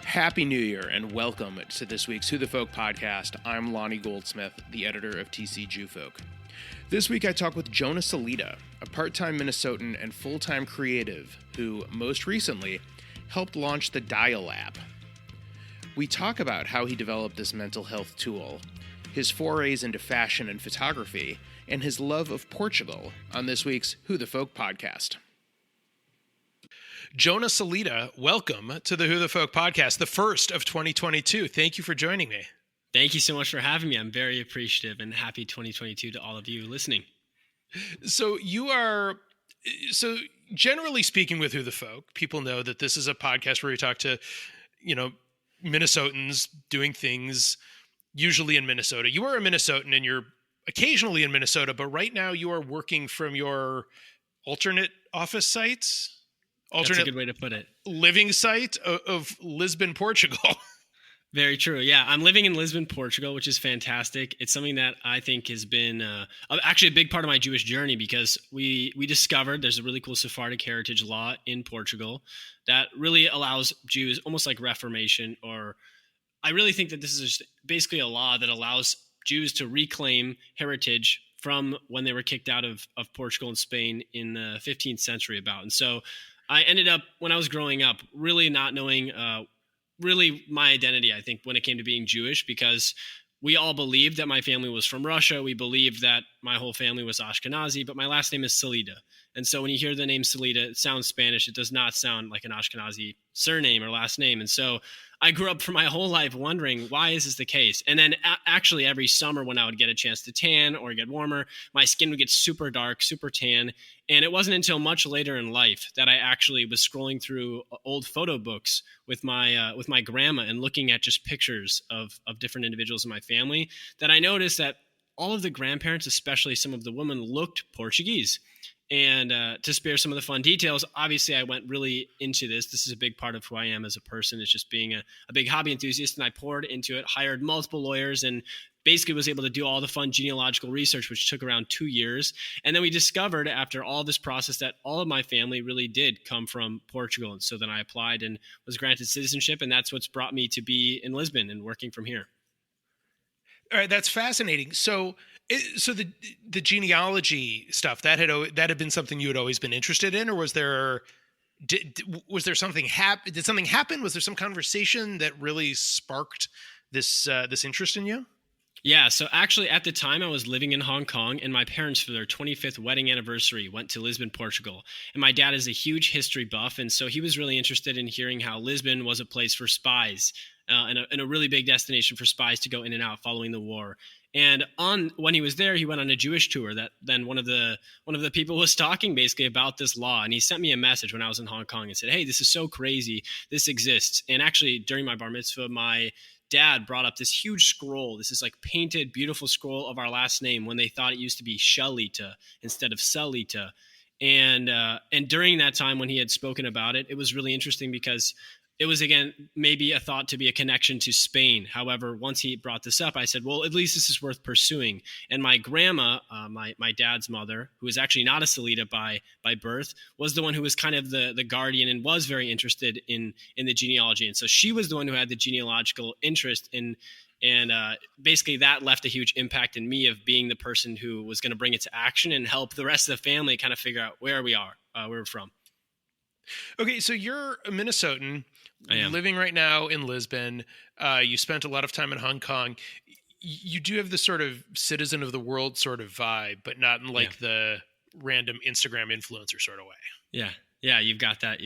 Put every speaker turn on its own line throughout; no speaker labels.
Happy New Year and welcome to this week's Who the Folk podcast. I'm Lonnie Goldsmith, the editor of TC Jewfolk. This week I talk with Jonah Salita, a part-time Minnesotan and full-time creative who, most recently, helped launch the Diall App. We talk about how he developed this mental health tool, his forays into fashion and photography, and his love of Portugal on this week's Who the Folk podcast. Jonah Salita, welcome to the Who the Folk podcast, the first of 2022. Thank you for joining me.
Thank you so much for having me. I'm very appreciative and happy 2022 to all of you listening.
So generally speaking with Who the Folk, people know that this is a podcast where we talk to, Minnesotans doing things usually in Minnesota. You are a Minnesotan and you're occasionally in Minnesota, but right now you are working from your alternate office sites.
That's a good way to put it.
Living site of Lisbon, Portugal.
Very true. Yeah, I'm living in Lisbon, Portugal, which is fantastic. It's something that I think has been actually a big part of my Jewish journey because we discovered there's a really cool Sephardic heritage law in Portugal that really allows Jews, almost like Reformation, or I really think that this is just basically a law that allows Jews to reclaim heritage from when they were kicked out of Portugal and Spain in the 15th century about. And so I ended up, when I was growing up, really not knowing really my identity, I think, when it came to being Jewish, because we all believed that my family was from Russia. We believed that my whole family was Ashkenazi, but my last name is Salita. And so when you hear the name Salita, it sounds Spanish. It does not sound like an Ashkenazi surname or last name. And so I grew up for my whole life wondering, why is this the case? And then actually every summer when I would get a chance to tan or get warmer, my skin would get super dark, super tan. And it wasn't until much later in life that I actually was scrolling through old photo books with my grandma and looking at just pictures of different individuals in my family that I noticed that all of the grandparents, especially some of the women, looked Portuguese. And to spare some of the fun details, obviously I went really into this. This is a big part of who I am as a person. It's just being a big hobby enthusiast. And I poured into it, hired multiple lawyers, and basically was able to do all the fun genealogical research, which took around 2 years. And then we discovered after all this process that all of my family really did come from Portugal. And so then I applied and was granted citizenship. And that's what's brought me to be in Lisbon and working from here.
All right, that's fascinating. So the genealogy stuff that had been something you had always been interested in, or was there something happen? Did something happen? Was there some conversation that really sparked this interest in you?
Yeah, so actually at the time I was living in Hong Kong, and my parents for their 25th wedding anniversary went to Lisbon, Portugal. And my dad is a huge history buff, and so he was really interested in hearing how Lisbon was a place for spies and a really big destination for spies to go in and out following the war. And when he was there, he went on a Jewish tour that then one of the people was talking basically about this law. And he sent me a message when I was in Hong Kong and said, "Hey, this is so crazy. This exists." And actually during my bar mitzvah, my dad brought up this huge scroll. This is like painted, beautiful scroll of our last name when they thought it used to be Shalita instead of Salita. And during that time when he had spoken about it, it was really interesting because it was, again, maybe a thought to be a connection to Spain. However, once he brought this up, I said, well, at least this is worth pursuing. And my grandma, my dad's mother, who was actually not a Salita by birth, was the one who was kind of the guardian and was very interested in the genealogy. And so she was the one who had the genealogical interest in. And basically that left a huge impact in me of being the person who was going to bring it to action and help the rest of the family kind of figure out where we are, where we're from.
Okay, so you're a Minnesotan living right now in Lisbon. You spent a lot of time in Hong Kong. You do have this sort of citizen of the world sort of vibe, but not in like the random Instagram influencer sort of way. Yeah.
Yeah, you've got that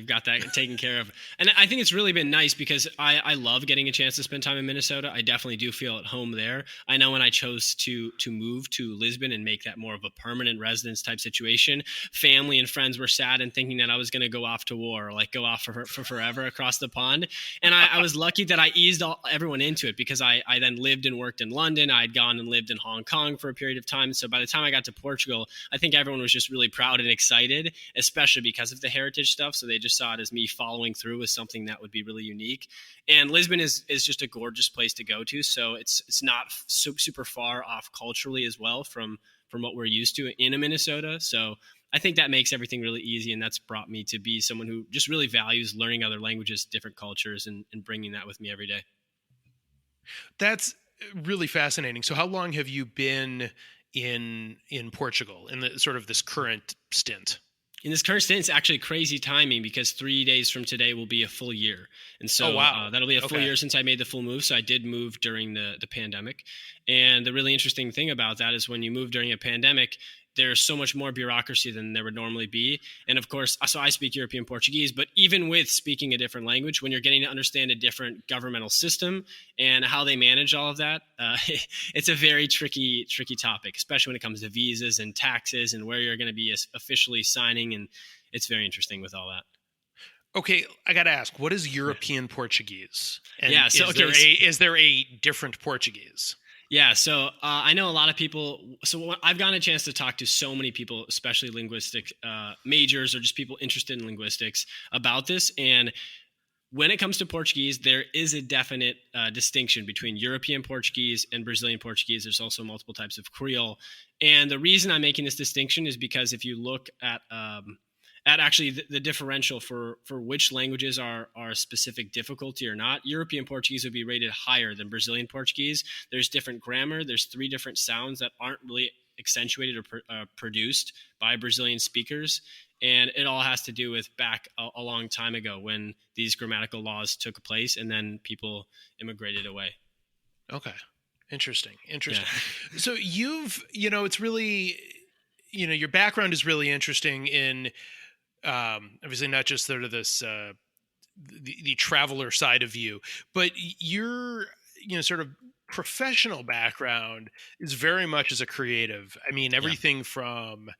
taken care of. And I think it's really been nice because I love getting a chance to spend time in Minnesota. I definitely do feel at home there. I know when I chose to move to Lisbon and make that more of a permanent residence type situation, family and friends were sad and thinking that I was going to go off to war, or like go off for forever across the pond. And I was lucky that I eased everyone into it because I then lived and worked in London. I had gone and lived in Hong Kong for a period of time. So by the time I got to Portugal, I think everyone was just really proud and excited, especially because of the heritage stuff. So they just saw it as me following through with something that would be really unique. And Lisbon is just a gorgeous place to go to. So it's not super far off culturally as well from what we're used to in Minnesota. So I think that makes everything really easy. And that's brought me to be someone who just really values learning other languages, different cultures, and bringing that with me every day.
That's really fascinating. So how long have you been in Portugal in the sort of this current stint?
In this current stint, it's actually crazy timing because 3 days from today will be a full year. And so that'll be a full year since I made the full move. So I did move during the pandemic. And the really interesting thing about that is when you move during a pandemic, there's so much more bureaucracy than there would normally be. And of course, so I speak European Portuguese, but even with speaking a different language, when you're getting to understand a different governmental system and how they manage all of that, it's a very tricky topic, especially when it comes to visas and taxes and where you're going to be officially signing. And it's very interesting with all that.
Okay, I got to ask, what is European Portuguese? And is there a different Portuguese?
Yeah, so I know a lot of people. So I've gotten a chance to talk to so many people, especially linguistic majors or just people interested in linguistics about this. And when it comes to Portuguese, there is a definite distinction between European Portuguese and Brazilian Portuguese. There's also multiple types of Creole. And the reason I'm making this distinction is because if you look at actually the differential for which languages are a specific difficulty or not, European Portuguese would be rated higher than Brazilian Portuguese. There's different grammar. There's 3 different sounds that aren't really accentuated or produced by Brazilian speakers. And it all has to do with back a long time ago when these grammatical laws took place and then people immigrated away.
Okay. Interesting.
Yeah.
So it's really, your background is really interesting in, obviously not just sort of this the traveler side of you, but your sort of professional background is very much as a creative. I mean, everything from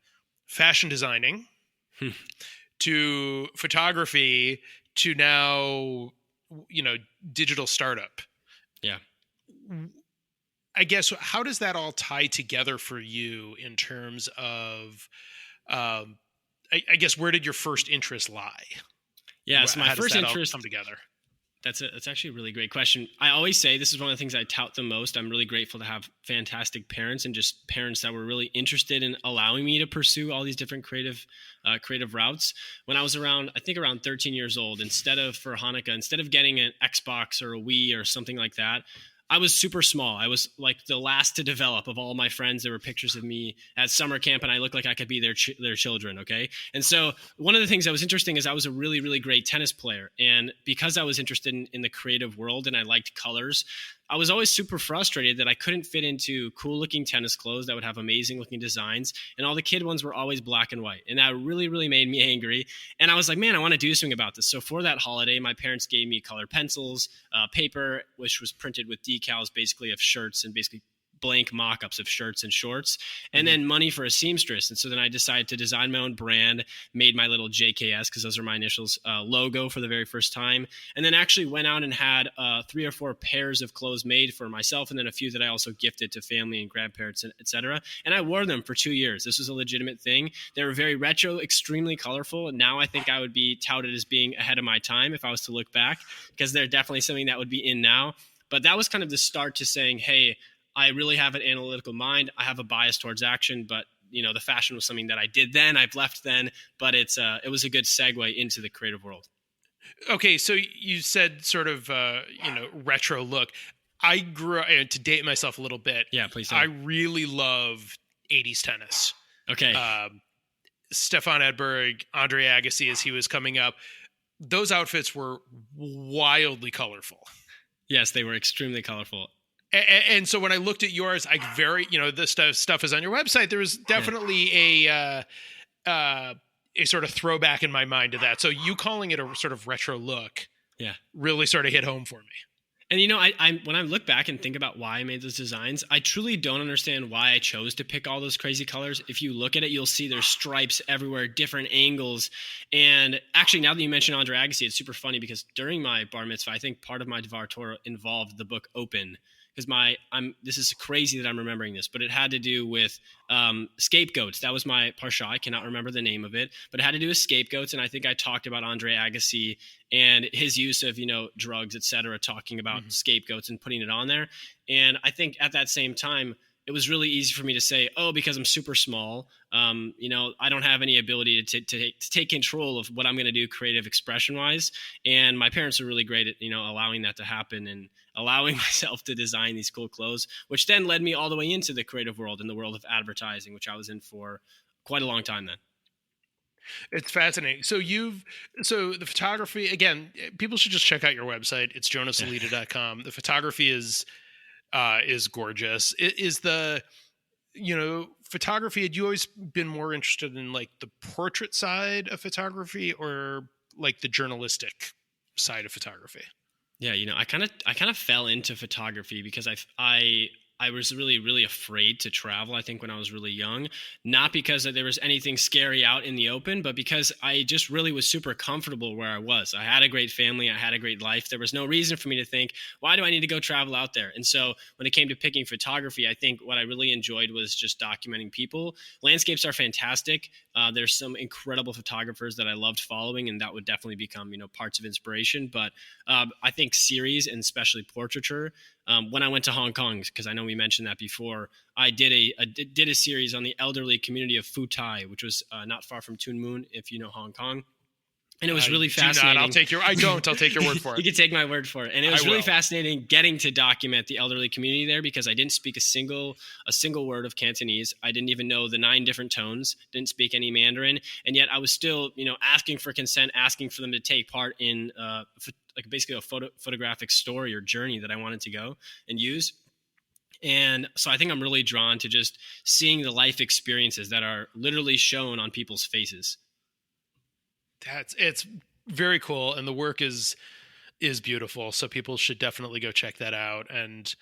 fashion designing to photography to now digital startup.
Yeah.
I guess, how does that all tie together for you in terms of I guess, where did your first interest lie?
Yeah, so my first interest
come together.
That's actually a really great question. I always say this is one of the things I tout the most. I'm really grateful to have fantastic parents and just parents that were really interested in allowing me to pursue all these different creative routes. When I was around 13 years old, instead of getting an Xbox or a Wii or something like that, I was super small. I was like the last to develop of all my friends. There were pictures of me at summer camp and I looked like I could be their children. Okay. And so one of the things that was interesting is I was a really, really great tennis player. And because I was interested in the creative world and I liked colors, I was always super frustrated that I couldn't fit into cool looking tennis clothes that would have amazing looking designs. And all the kid ones were always black and white. And that really, really made me angry. And I was like, man, I want to do something about this. So for that holiday, my parents gave me colored pencils, paper, which was printed with decals basically of shirts and basically blank mock-ups of shirts and shorts, and then money for a seamstress. And so then I decided to design my own brand, made my little JKS, because those are my initials, logo for the very first time, and then actually went out and had 3 or 4 pairs of clothes made for myself, and then a few that I also gifted to family and grandparents, etc. And I wore them for 2 years. This was a legitimate thing. They were very retro, extremely colorful, and now I think I would be touted as being ahead of my time if I was to look back, because they're definitely something that would be in now. But that was kind of the start to saying, hey, I really have an analytical mind. I have a bias towards action, but the fashion was something that I did then. I've left then, but it was a good segue into the creative world.
Okay, so you said sort of retro look. I grew up, to date myself a little bit.
Yeah, please.
I really love 80s tennis.
Okay.
Stefan Edberg, Andre Agassi as he was coming up. Those outfits were wildly colorful.
Yes, they were extremely colorful.
And so when I looked at yours, the stuff is on your website. There was definitely a sort of throwback in my mind to that. So you calling it a sort of retro look, really sort of hit home for me.
And I when I look back and think about why I made those designs, I truly don't understand why I chose to pick all those crazy colors. If you look at it, you'll see there's stripes everywhere, different angles. And actually, now that you mention Andre Agassi, it's super funny because during my bar mitzvah, I think part of my Devar Torah involved the book Open. Because this is crazy that I'm remembering this, but it had to do with scapegoats. That was my parsha. I cannot remember the name of it, but it had to do with scapegoats. And I think I talked about Andre Agassi and his use of, drugs, et cetera, talking about scapegoats and putting it on there. And I think at that same time, it was really easy for me to say, oh, because I'm super small, I don't have any ability to take control of what I'm going to do creative expression wise. And my parents were really great at, allowing that to happen and allowing myself to design these cool clothes, which then led me all the way into the creative world and the world of advertising, which I was in for quite a long time then.
It's fascinating. So the photography, again, people should just check out your website. It's jonahsalita.com. The photography is gorgeous. Is the, photography, had you always been more interested in like the portrait side of photography or like the journalistic side of photography?
Yeah, I kind of fell into photography because I was really, really afraid to travel, I think, when I was really young. Not because there was anything scary out in the open, but because I just really was super comfortable where I was. I had a great family. I had a great life. There was no reason for me to think, why do I need to go travel out there? And so when it came to picking photography, I think what I really enjoyed was just documenting people. Landscapes are fantastic. There's some incredible photographers that I loved following, and that would definitely become, parts of inspiration. But I think series, and especially portraiture, when I went to Hong Kong, because I know we mentioned that before, I did a series on the elderly community of Phu Thai, which was not far from Tuen Mun, if you know Hong Kong. And it was really fascinating.
I'll take your word for it.
You can take my word for it. And it was really fascinating getting to document the elderly community there, because I didn't speak a single word of Cantonese. I didn't even know the 9 different tones, didn't speak any Mandarin. And yet I was still, asking for consent, asking for them to take part in like basically a photographic story or journey that I wanted to go and use. And so I think I'm really drawn to just seeing the life experiences that are literally shown on people's faces.
It's very cool, and the work is beautiful. So people should definitely go check that out. And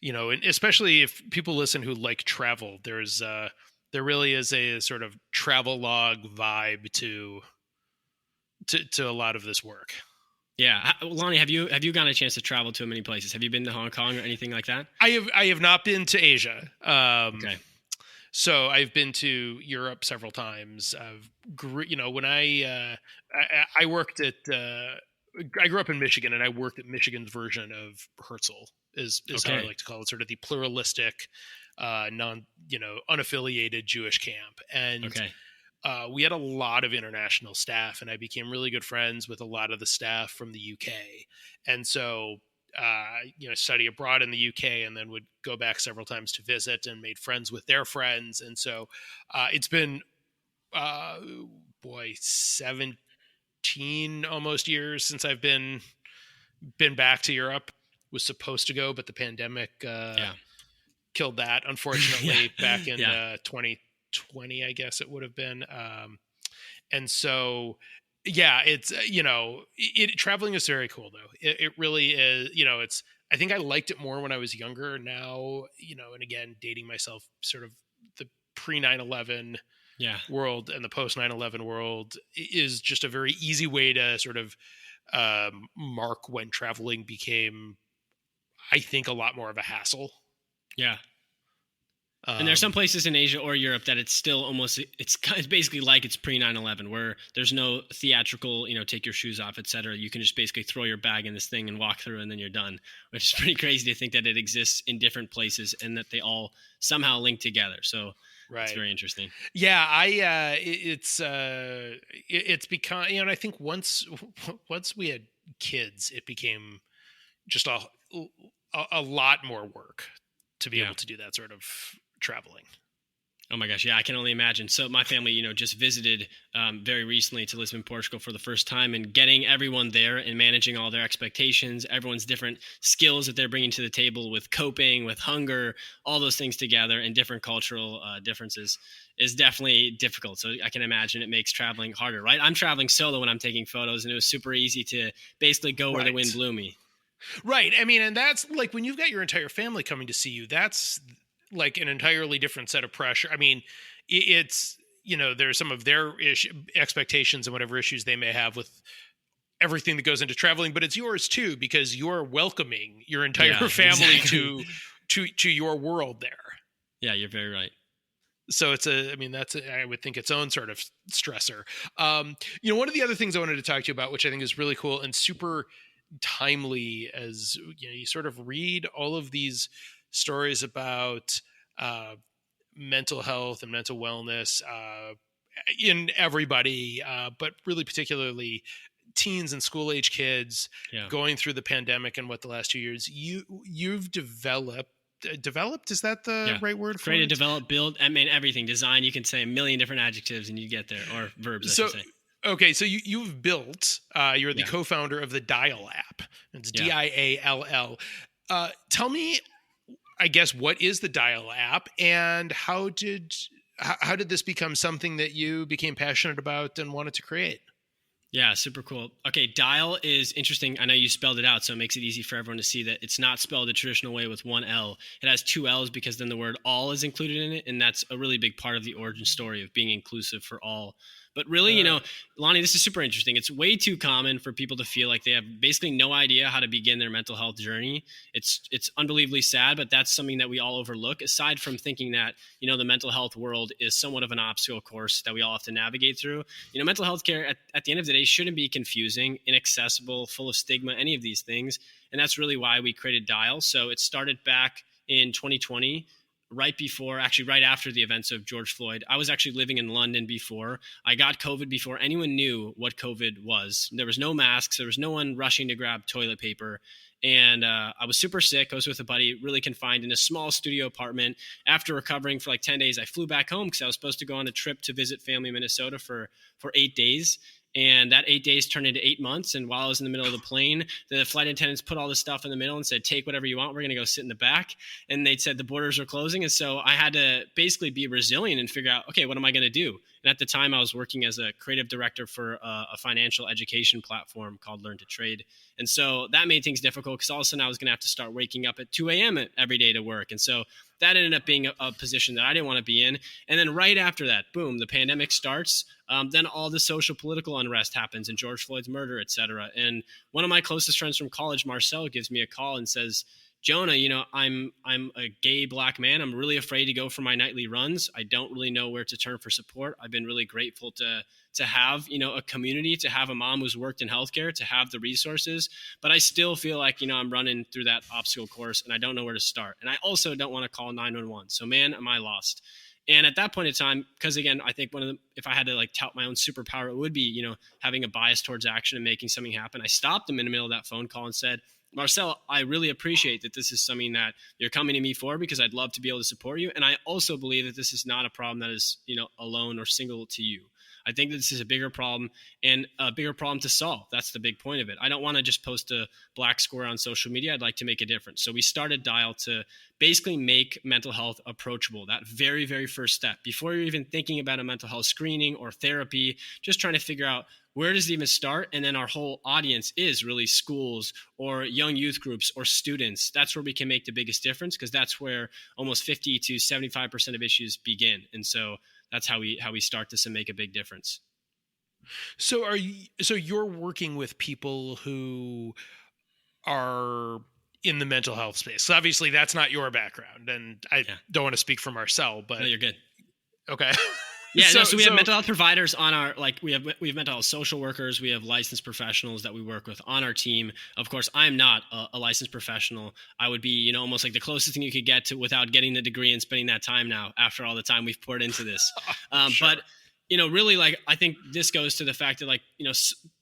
and especially if people listen who like travel, there really is a sort of travel log vibe to a lot of this work.
Yeah, Lonnie, have you gotten a chance to travel to many places? Have you been to Hong Kong or anything like that?
I have not been to Asia.
Okay.
So I've been to Europe several times. When I worked at, I grew up in Michigan, and I worked at Michigan's version of Herzl is how I like to call it, sort of the pluralistic, unaffiliated Jewish camp. And we had a lot of international staff, and I became really good friends with a lot of the staff from the UK. And so study abroad in the UK, and then would go back several times to visit, and made friends with their friends. And so it's been 17 almost years since I've been back to Europe. Was supposed to go, but the pandemic killed that, unfortunately. Back in 2020, I guess it would have been. And so it's traveling is very cool though. It really is. I think I liked it more when I was younger. Now, and again, dating myself, sort of the pre 9/11 world and the post 9/11 world is just a very easy way to sort of mark when traveling became, I think, a lot more of a hassle.
Yeah. And there's some places in Asia or Europe that it's still it's basically like it's pre 9/11, where there's no theatrical, take your shoes off, etc. You can just basically throw your bag in this thing and walk through, and then you're done, which is pretty crazy to think that it exists in different places and that they all somehow link together. So it's very interesting.
Yeah. It's become, and I think once we had kids, it became just a lot more work to be able to do that sort of traveling.
Oh my gosh. Yeah. I can only imagine. So my family, just visited very recently to Lisbon, Portugal for the first time, and getting everyone there and managing all their expectations, everyone's different skills that they're bringing to the table with coping, with hunger, all those things together, and different cultural differences is definitely difficult. So I can imagine it makes traveling harder, right? I'm traveling solo when I'm taking photos, and it was super easy to basically go where the wind blew me.
Right. I mean, and that's like when you've got your entire family coming to see you, that's like an entirely different set of pressure. I mean, it's, there's some of their expectations and whatever issues they may have with everything that goes into traveling, but it's yours too, because you're welcoming your entire family to your world there. Yeah,
you're very right.
So I would think its own sort of stressor. One of the other things I wanted to talk to you about, which I think is really cool and super timely, as you sort of read all of these stories about mental health and mental wellness in everybody, but really particularly teens and school age kids going through the pandemic and what the last 2 years you've developed, is that the right word for
Create,
it?
develop, build, I mean, everything. Design, you can say a million different adjectives and you get there, or verbs, I should say.
Okay, so you've built, you're the co-founder of the Diall App. It's Diall. Tell me, I guess, what is the Diall App, and how did this become something that you became passionate about and wanted to create?
Yeah, super cool. Okay, Diall is interesting. I know you spelled it out, so it makes it easy for everyone to see that it's not spelled the traditional way with one L. It has two L's because then the word all is included in it, and that's a really big part of the origin story of being inclusive for all. But really, Lonnie, this is super interesting. It's way too common for people to feel like they have basically no idea how to begin their mental health journey. It's unbelievably sad, but that's something that we all overlook, aside from thinking that, the mental health world is somewhat of an obstacle course that we all have to navigate through. Mental health care at the end of the day shouldn't be confusing, inaccessible, full of stigma, any of these things. And that's really why we created Diall. So it started back in 2020. Right after the events of George Floyd. I was actually living in London before. I got COVID before anyone knew what COVID was. There was no masks. There was no one rushing to grab toilet paper. And I was super sick. I was with a buddy, really confined in a small studio apartment. After recovering for like 10 days, I flew back home because I was supposed to go on a trip to visit family in Minnesota for 8 days. And that 8 days turned into 8 months. And while I was in the middle of the plane, the flight attendants put all this stuff in the middle and said, take whatever you want. We're going to go sit in the back. And they said the borders are closing. And so I had to basically be resilient and figure out, okay, what am I going to do? And at the time I was working as a creative director for a financial education platform called Learn to Trade. And so that made things difficult because all of a sudden I was going to have to start waking up at 2 a.m. every day to work. And so that ended up being a position that I didn't want to be in. And then right after that, boom, the pandemic starts. Then all the social political unrest happens and George Floyd's murder, et cetera. And one of my closest friends from college, Marcel, gives me a call and says, Jonah, I'm a gay Black man. I'm really afraid to go for my nightly runs. I don't really know where to turn for support. I've been really grateful to have, a community, to have a mom who's worked in healthcare, to have the resources. But I still feel like, I'm running through that obstacle course and I don't know where to start. And I also don't want to call 911. So man, am I lost. And at that point in time, because again, I think if I had to tout my own superpower, it would be, having a bias towards action and making something happen. I stopped him in the middle of that phone call and said, Marcel, I really appreciate that this is something that you're coming to me for because I'd love to be able to support you. And I also believe that this is not a problem that is, alone or single to you. I think that this is a bigger problem and a bigger problem to solve. That's the big point of it. I don't want to just post a black square on social media. I'd like to make a difference. So we started Diall to basically make mental health approachable. That very, very first step before you're even thinking about a mental health screening or therapy, just trying to figure out where does it even start? And then our whole audience is really schools or young youth groups or students. That's where we can make the biggest difference because that's where almost 50 to 75% of issues begin. And so that's how we start this and make a big difference.
So you're working with people who are in the mental health space. So obviously that's not your background, and I don't want to speak for Marcel, but
no, you're good.
Okay.
Yeah, so we have mental health providers on our, we have mental health social workers, we have licensed professionals that we work with on our team. Of course, I'm not a licensed professional. I would be, almost like the closest thing you could get to without getting the degree and spending that time now after all the time we've poured into this.
Sure.
But really, I think this goes to the fact that,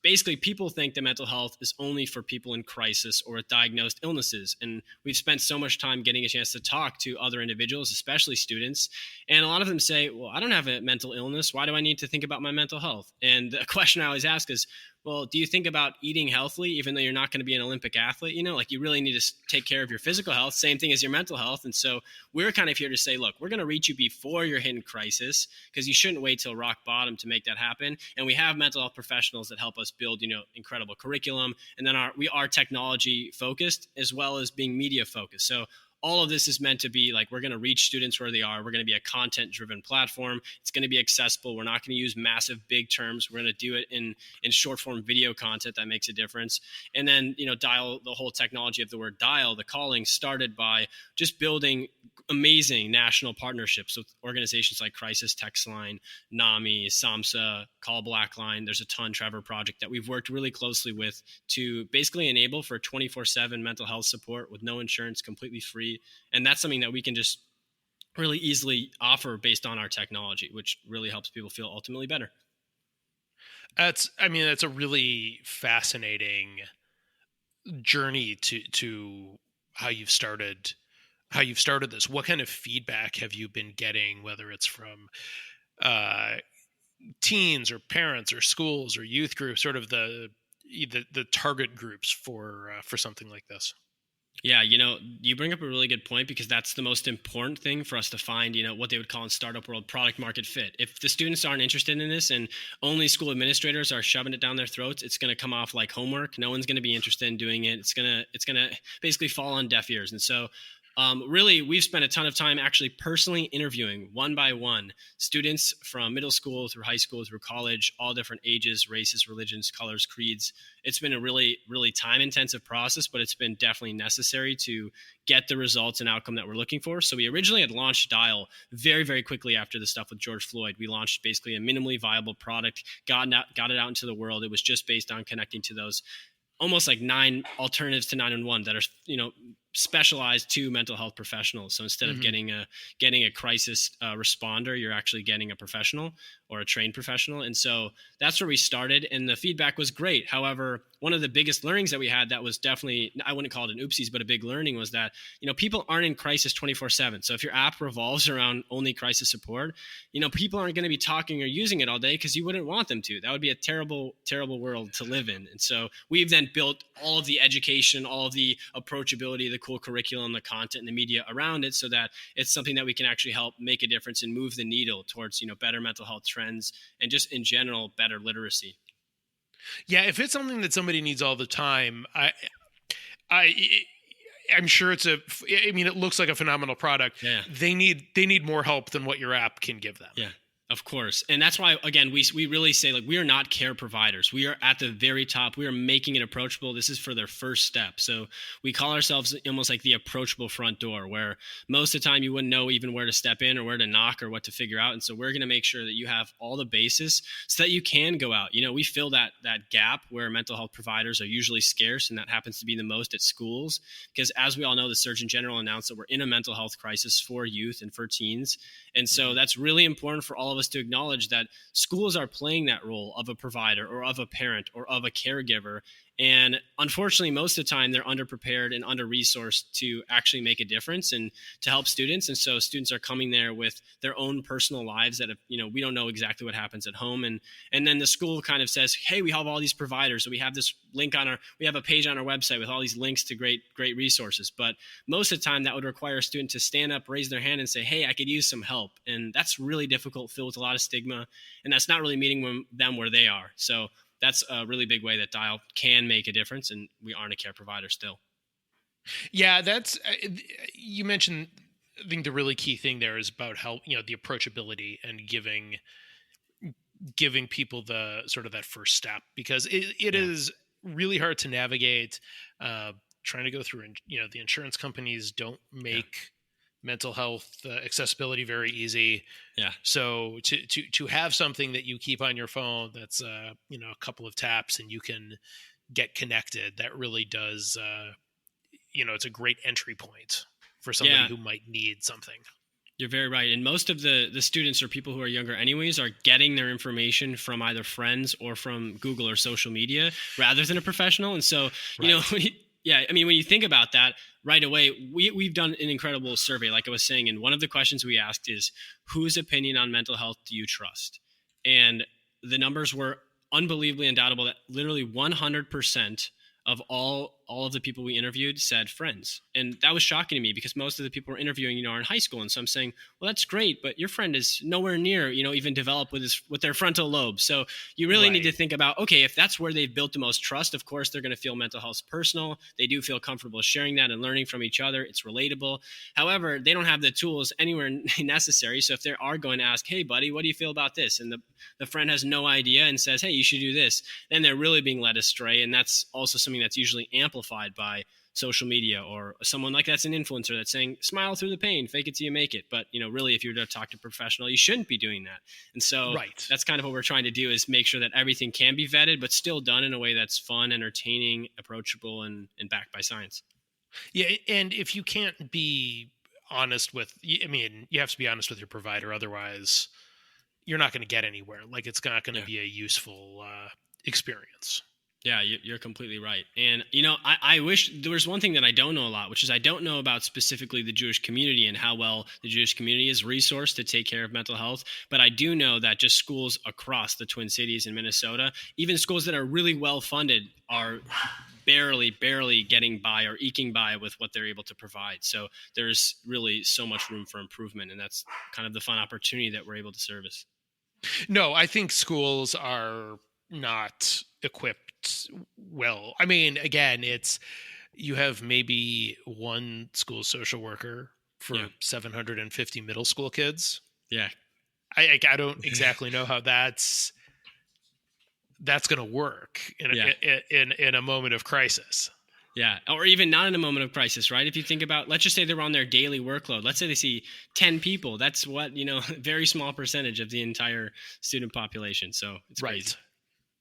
basically people think that mental health is only for people in crisis or with diagnosed illnesses. And we've spent so much time getting a chance to talk to other individuals, especially students. And a lot of them say, well, I don't have a mental illness. Why do I need to think about my mental health? And the question I always ask is, well, do you think about eating healthily, even though you're not going to be an Olympic athlete? You really need to take care of your physical health, same thing as your mental health. And so we're kind of here to say, look, we're going to reach you before you're hitting crisis because you shouldn't wait till rock bottom to make that happen. And we have mental health professionals that help us build, incredible curriculum. And then we are technology focused as well as being media focused. So all of this is meant to be we're going to reach students where they are. We're going to be a content-driven platform. It's going to be accessible. We're not going to use massive, big terms. We're going to do it in short-form video content that makes a difference. And then, Diall, the whole technology of the word dial, the calling started by just building amazing national partnerships with organizations like Crisis Text Line, NAMI, SAMHSA, Call Blackline. There's a ton, Trevor Project, that we've worked really closely with to basically enable for 24/7 mental health support with no insurance, completely free. And that's something that we can just really easily offer based on our technology, which really helps people feel ultimately better.
That's a really fascinating journey to how you've started this. What kind of feedback have you been getting, whether it's from teens or parents or schools or youth groups, sort of the target groups for something like this?
Yeah, you bring up a really good point, because that's the most important thing for us to find, what they would call in startup world product market fit. If the students aren't interested in this and only school administrators are shoving it down their throats, it's going to come off like homework. No one's going to be interested in doing it. It's going to basically fall on deaf ears. And so really, we've spent a ton of time actually personally interviewing one by one students from middle school through high school through college, all different ages, races, religions, colors, creeds. It's been a really, really time-intensive process, but it's been definitely necessary to get the results and outcome that we're looking for. So we originally had launched Diall very, very quickly after the stuff with George Floyd. We launched basically a minimally viable product, got it out into the world. It was just based on connecting to those almost like 9 alternatives to 911 that are, specialized to mental health professionals. So instead of getting a crisis responder, you're actually getting a professional or a trained professional. And so that's where we started, and the feedback was great. However, one of the biggest learnings that we had that was definitely, I wouldn't call it an oopsies, but a big learning was that, people aren't in crisis 24/7. So if your app revolves around only crisis support, people aren't going to be talking or using it all day, because you wouldn't want them to. That would be a terrible, terrible world to live in. And so we've then built all of the education, all of the approachability, the cool curriculum, the content, and the media around it, so that it's something that we can actually help make a difference and move the needle towards, better mental health trends and just in general, better literacy.
Yeah, if it's something that somebody needs all the time, I'm sure it looks like a phenomenal product.
Yeah.
They need more help than what your app can give them.
Yeah. Of course. And that's why, again, we really say, like, we are not care providers. We are at the very top. We are making it approachable. This is for their first step. So we call ourselves almost like the approachable front door, where most of the time you wouldn't know even where to step in or where to knock or what to figure out. And so we're going to make sure that you have all the bases so that you can go out. We fill that gap where mental health providers are usually scarce, and that happens to be the most at schools, because as we all know, the Surgeon General announced that we're in a mental health crisis for youth and for teens. And so that's really important for all of us to acknowledge that schools are playing that role of a provider or of a parent or of a caregiver. And unfortunately, most of the time, they're underprepared and under-resourced to actually make a difference and to help students. And so students are coming there with their own personal lives that, we don't know exactly what happens at home. And then the school kind of says, hey, we have all these providers. So we have this we have a page on our website with all these links to great resources. But most of the time, that would require a student to stand up, raise their hand and say, hey, I could use some help. And that's really difficult, filled with a lot of stigma. And that's not really meeting them where they are. So that's a really big way that Diall can make a difference, and we aren't a care provider still.
Yeah, that's you mentioned. I think the really key thing there is about how the approachability and giving people the sort of that first step, because it is really hard to navigate. Trying to go through, the insurance companies don't make mental health accessibility very easy.
Yeah.
So to have something that you keep on your phone that's a couple of taps and you can get connected, that really does it's a great entry point for somebody who might need something.
You're very right. And most of the students or people who are younger anyways are getting their information from either friends or from Google or social media rather than a professional. And so, when you think about that right away, we've done an incredible survey, like I was saying. And one of the questions we asked is, whose opinion on mental health do you trust? And the numbers were unbelievably undoubtable that literally 100% of all of the people we interviewed said friends. And that was shocking to me, because most of the people we're interviewing, are in high school. And so I'm saying, well, that's great, but your friend is nowhere near, even developed with their frontal lobe. So you really need to think about, okay, if that's where they've built the most trust, of course, they're going to feel mental health personal. They do feel comfortable sharing that and learning from each other. It's relatable. However, they don't have the tools anywhere necessary. So if they are going to ask, hey, buddy, what do you feel about this? And the friend has no idea and says, hey, you should do this. Then they're really being led astray. And that's also something that's usually amplified by social media or someone like that's an influencer that's saying, smile through the pain, fake it till you make it. But, really, if you're to talk to a professional, you shouldn't be doing that. And so that's kind of what we're trying to do, is make sure that everything can be vetted, but still done in a way that's fun, entertaining, approachable, and backed by science.
Yeah. And if you can't be honest with, I mean, you have to be honest with your provider. Otherwise you're not going to get anywhere. Like, it's not going to be a useful experience.
Yeah, you're completely right. And, I wish there was one thing that I don't know a lot, which is I don't know about specifically the Jewish community and how well the Jewish community is resourced to take care of mental health. But I do know that just schools across the Twin Cities in Minnesota, even schools that are really well funded, are barely getting by or eking by with what they're able to provide. So there's really so much room for improvement. And that's kind of the fun opportunity that we're able to service.
No, I think schools are not equipped well. I mean, again, you have maybe one school social worker for 750 middle school kids.
Yeah.
I don't exactly know how that's going to work in a moment of crisis.
Yeah. Or even not in a moment of crisis, right? If you think about, let's just say they're on their daily workload. Let's say they see 10 people. That's what, very small percentage of the entire student population. So it's crazy.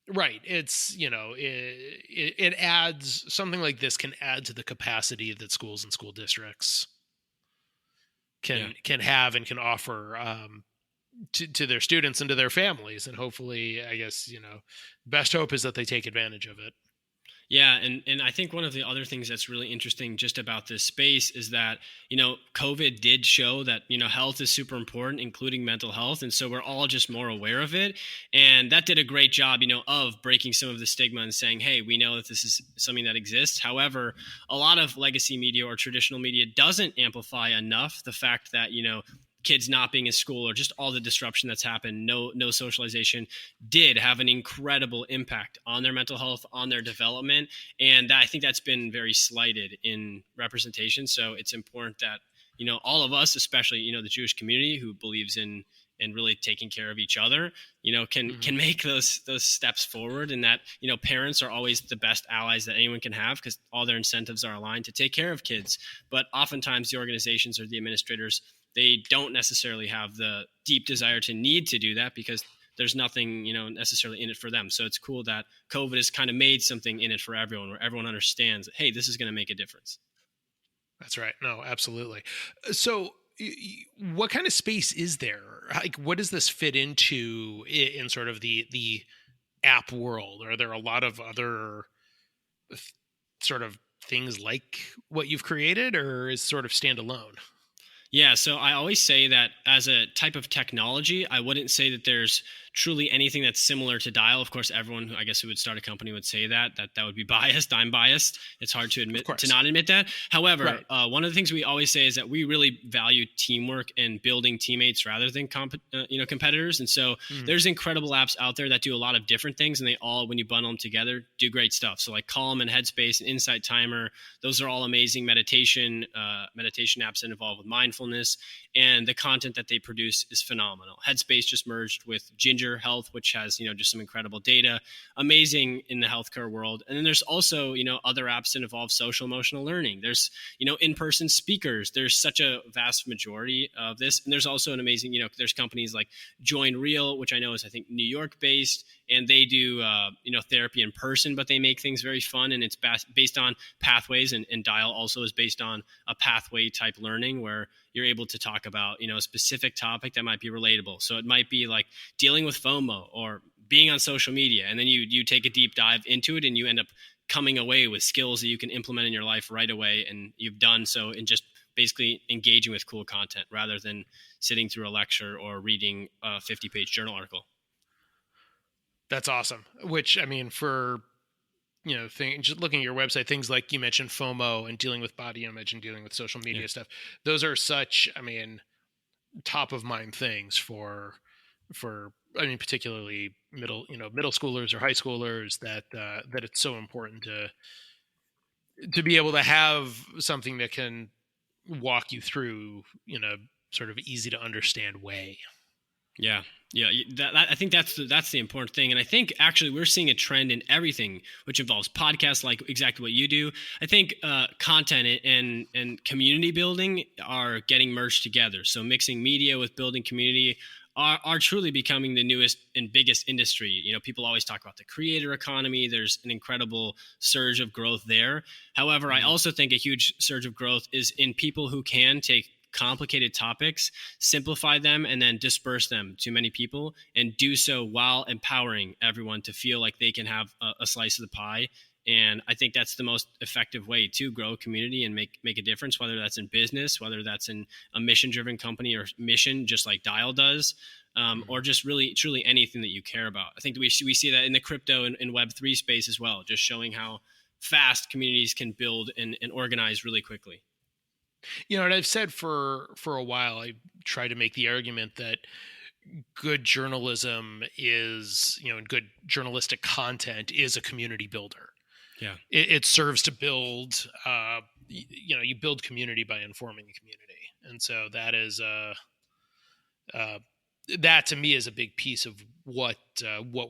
Right. It's, it adds, something like this can add to the capacity that schools and school districts can have and can offer to their students and to their families. And hopefully, I guess, best hope is that they take advantage of it.
Yeah, and I think one of the other things that's really interesting just about this space is that, COVID did show that, health is super important, including mental health. And so we're all just more aware of it. And that did a great job, of breaking some of the stigma and saying, hey, we know that this is something that exists. However, a lot of legacy media or traditional media doesn't amplify enough the fact that, kids not being in school or just all the disruption that's happened, no socialization, did have an incredible impact on their mental health, on their development. And I think that's been very slighted in representation. So it's important that, all of us, especially, the Jewish community who believes in really taking care of each other, can make those steps forward, and that, parents are always the best allies that anyone can have because all their incentives are aligned to take care of kids. But oftentimes the organizations or the administrators, they don't necessarily have the deep desire to need to do that because there's nothing, necessarily in it for them. So it's cool that COVID has kind of made something in it for everyone, where everyone understands that, hey, this is going to make a difference.
That's right. No, absolutely. So what kind of space is there? Like, what does this fit into in sort of the app world? Are there a lot of other sort of things like what you've created, or is it sort of standalone?
Yeah, so I always say that as a type of technology, I wouldn't say that there's truly anything that's similar to Diall. Of course, everyone who would start a company would say that would be biased. I'm biased. It's hard to not admit that. However, one of the things we always say is that we really value teamwork and building teammates rather than competitors. And so there's incredible apps out there that do a lot of different things, and they all, when you bundle them together, do great stuff. So like Calm and Headspace and Insight Timer, those are all amazing meditation apps that involve with mindfulness, and the content that they produce is phenomenal. Headspace just merged with Ginger Health, which has, just some incredible data, amazing in the healthcare world. And then there's also, other apps that involve social emotional learning. There's, in-person speakers. There's such a vast majority of this. And there's also an amazing, there's companies like Join Real, which I know is, I think, New York based, and they do, therapy in person, but they make things very fun, and it's based on pathways, and Diall also is based on a pathway type learning where you're able to talk about, a specific topic that might be relatable. So it might be like dealing with FOMO or being on social media, and then you take a deep dive into it, and you end up coming away with skills that you can implement in your life right away. And you've done so in just basically engaging with cool content rather than sitting through a lecture or reading a 50-page journal article.
That's awesome. Which, I mean, for, just looking at your website, things like you mentioned FOMO and dealing with body image and dealing with social media stuff. Those are such, top of mind things for, particularly middle schoolers or high schoolers, that it's so important to be able to have something that can walk you through, sort of easy to understand way.
Yeah. I think that's the important thing. And I think actually we're seeing a trend in everything which involves podcasts, like exactly what you do. I think content and community building are getting merged together. So mixing media with building community are truly becoming the newest and biggest industry. People always talk about the creator economy. There's an incredible surge of growth there. However, I also think a huge surge of growth is in people who can take complicated topics, simplify them, and then disperse them to many people, and do so while empowering everyone to feel like they can have a slice of the pie. And I think that's the most effective way to grow a community and make a difference, whether that's in business, whether that's in a mission-driven company or mission, just like Diall does, or just really, truly anything that you care about. I think that we see that in the crypto and Web3 space as well, just showing how fast communities can build and organize really quickly.
You know, and I've said for a while, I try to make the argument that good journalism is, you know, and good journalistic content is a community builder.
Yeah,
it serves to build, you know, you build community by informing the community. And so that is, that to me is a big piece of what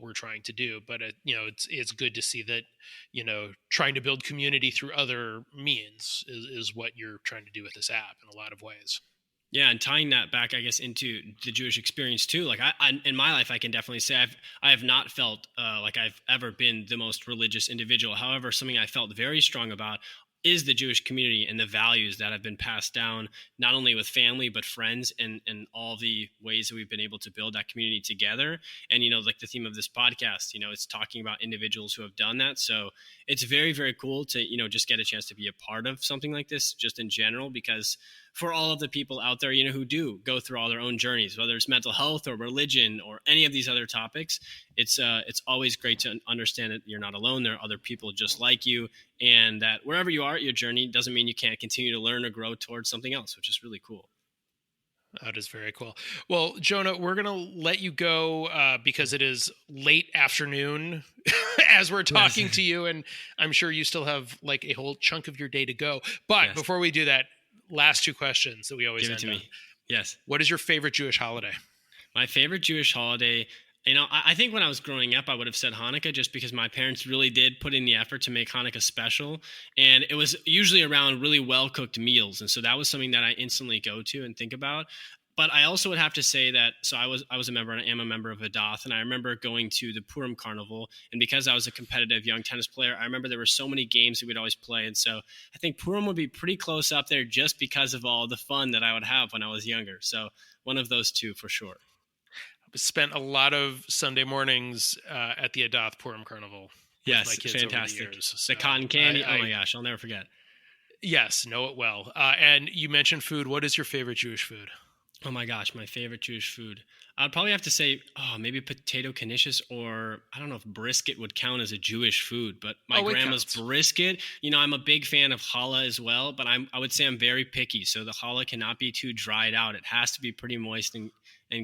we're trying to do. But, you know, it's good to see that, you know, trying to build community through other means is what you're trying to do with this app in a lot of ways.
Yeah, and tying that back, I guess, into the Jewish experience too. Like I in my life, I can definitely say I have not felt like I've ever been the most religious individual. However, something I felt very strong about is the Jewish community and the values that have been passed down, not only with family, but friends, and all the ways that we've been able to build that community together. And, you know, like the theme of this podcast, you know, it's talking about individuals who have done that. So it's very, very cool to, you know, just get a chance to be a part of something like this just in general, because for all of the people out there, you know, who do go through all their own journeys, whether it's mental health or religion or any of these other topics, it's always great to understand that you're not alone. There are other people just like you, and that wherever you are at your journey doesn't mean you can't continue to learn or grow towards something else, which is really cool.
That is very cool. Well, Jonah, we're going to let you go because it is late afternoon as we're talking to you, and I'm sure you still have like a whole chunk of your day to go. But before we do that, last two questions that we always end on.
Yes.
What is your favorite Jewish holiday?
My favorite Jewish holiday, you know, I think when I was growing up, I would have said Hanukkah, just because my parents really did put in the effort to make Hanukkah special. And it was usually around really well-cooked meals. And so that was something that I instantly go to and think about. But I also would have to say that, so I was a member, and I am a member of Adath, and I remember going to the Purim Carnival, and because I was a competitive young tennis player, I remember there were so many games that we'd always play, and so I think Purim would be pretty close up there just because of all the fun that I would have when I was younger. So one of those two for sure.
I spent a lot of Sunday mornings at the Adath Purim Carnival.
Yes,
my kids
fantastic.
Over the years. So
the cotton candy, oh my gosh, I'll never forget.
Yes, know it well. And you mentioned food. What is your favorite Jewish food?
Oh my gosh, my favorite Jewish food. I'd probably have to say, maybe potato knishes, or I don't know if brisket would count as a Jewish food, but my grandma's brisket, you know, I'm a big fan of challah as well, but I would say I'm very picky. So the challah cannot be too dried out. It has to be pretty moist and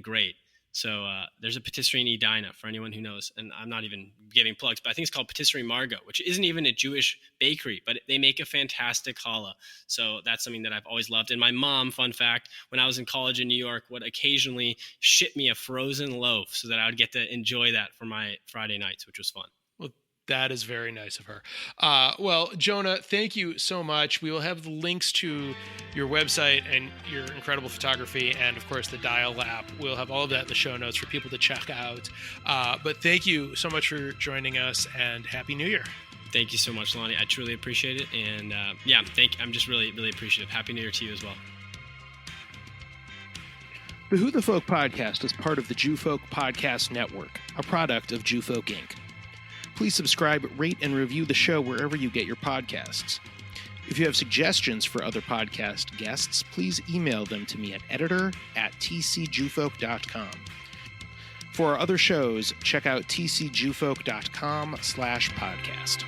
great. So there's a patisserie in Edina for anyone who knows, and I'm not even giving plugs, but I think it's called Patisserie Margot, which isn't even a Jewish bakery, but they make a fantastic challah. So that's something that I've always loved. And my mom, fun fact, when I was in college in New York, would occasionally ship me a frozen loaf so that I would get to enjoy that for my Friday nights, which was fun.
That is very nice of her. Well, Jonah, thank you so much. We will have the links to your website and your incredible photography, and of course the Diall App. We'll have all of that in the show notes for people to check out. But thank you so much for joining us, and Happy New Year.
Thank you so much, Lonnie. I truly appreciate it. And I'm just really, really appreciative. Happy New Year to you as well.
The Who the Folk podcast is part of the Jew Folk Podcast Network, a product of Jew Folk Inc. Please subscribe, rate, and review the show wherever you get your podcasts. If you have suggestions for other podcast guests, please email them to me at editor@tcjewfolk.com. For our other shows, check out tcjewfolk.com/podcast.